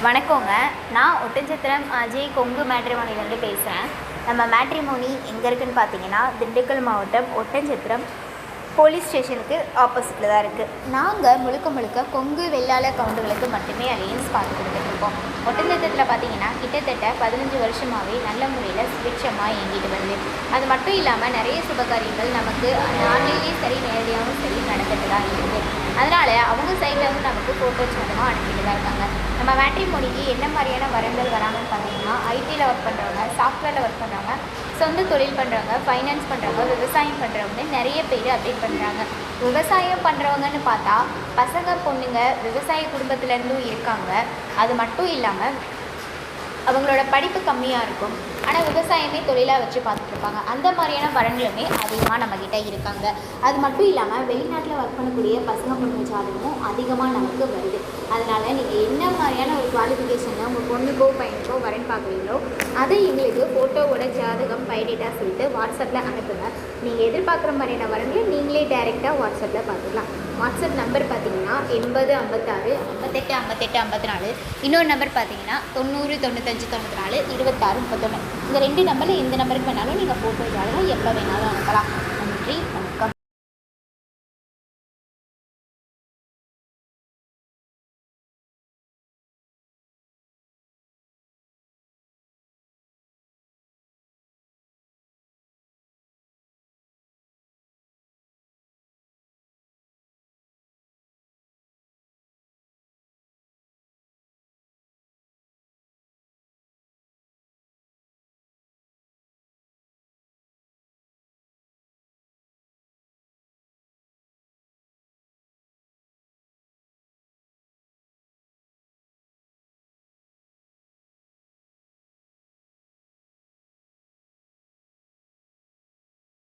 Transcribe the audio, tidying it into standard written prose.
வணக்கங்க. நான் ஒட்டன்சத்திரம் கொங்கு மேட்ரிமோனிலேருந்து பேசுகிறேன். நம்ம மேட்ரிமோனி எங்கே இருக்குதுன்னு பார்த்தீங்கன்னா, திண்டுக்கல் மாவட்டம் ஒட்டன்சத்திரம் போலீஸ் ஸ்டேஷனுக்கு ஆப்போசிட்டில் தான் இருக்குது. நாங்கள் முழுக்க கொங்கு வெள்ளாள கவுண்டுகளுக்கு மட்டுமே அலையன்ஸ் பார்த்து கொடுத்துட்ருக்கோம். ஒட்டன்சத்திரத்தில் பார்த்தீங்கன்னா கிட்டத்தட்ட 15 வருஷமாகவே நல்ல முறையில் சுபிட்சமாக இயங்கிட்டு வருது. அது மட்டும் இல்லாமல் நிறைய சுபகாரியங்கள் நமக்கு ஆன்லைன்லேயும் சரி நேரடியாகவும் சரி நடந்துட்டு தான் இருக்குது. அதனால் அவங்க சைடில் வந்து நமக்கு ஃபோட்டோஸ் மூலமாக அனுப்பிட்டு தான் இருக்காங்க. நம்ம மேட்ரிமோனிக்கு என்ன மாதிரியான வரங்கள் வராங்கன்னு பார்த்தீங்கன்னா, ஐடியில் ஒர்க் பண்ணுறவங்க, சாஃப்ட்வேரில் ஒர்க் பண்ணுறவங்க, சொந்த தொழில் பண்ணுறவங்க, ஃபைனான்ஸ் பண்ணுறவங்க, விவசாயம் பண்ணுறவங்க நிறைய பேர் அப்டேட் பண்ணுறாங்க. விவசாயம் பண்ணுறவங்கன்னு பார்த்தா பசங்க பொண்ணுங்க விவசாய குடும்பத்துலேருந்தும் இருக்காங்க. அது மட்டும் இல்லாமல் அவங்களோட படிப்பு கம்மியாக இருக்கும், ஆனால் விவசாயமே தொழிலாக வச்சு பார்த்துட்ருப்பாங்க. அந்த மாதிரியான வரங்களுமே அதிகமாக நம்மக்கிட்ட இருக்காங்க. அது மட்டும் இல்லாமல் வெளிநாட்டில் ஒர்க் பண்ணக்கூடிய பசங்க பொண்ணு ஜாதகமும் அதிகமாக நமக்கு வருது. அதனால் நீங்கள் என்ன மாதிரியான ஒரு குவாலிஃபிகேஷனில் உங்கள் பொண்ணுக்கோ பையனுக்கோ வரன் பார்க்குறீங்களோ அதை எங்களுக்கு ஃபோட்டோவோட ஜாதகம் பைடேட்டாக சொல்லிட்டு வாட்ஸ்அப்பில் அனுப்புங்க. நீங்கள் எதிர்பார்க்குற மாதிரியான வரங்களை நீங்களே டைரெக்டாக வாட்ஸ்அப்பில் பார்த்துக்கலாம். வாட்ஸ்அப் நம்பர் பார்த்தீங்கன்னா 8056 58 58 54. இன்னொரு நம்பர் பார்த்தீங்கன்னா 90 95 94 26 31. இந்த 2 நம்பரில் எந்த நம்பருக்கு வேணாலும் நீங்கள் ஃபோட்டோ ஜாதகம் எப்போ வேணாலும் அனுப்பலாம். நன்றி, வணக்கம்.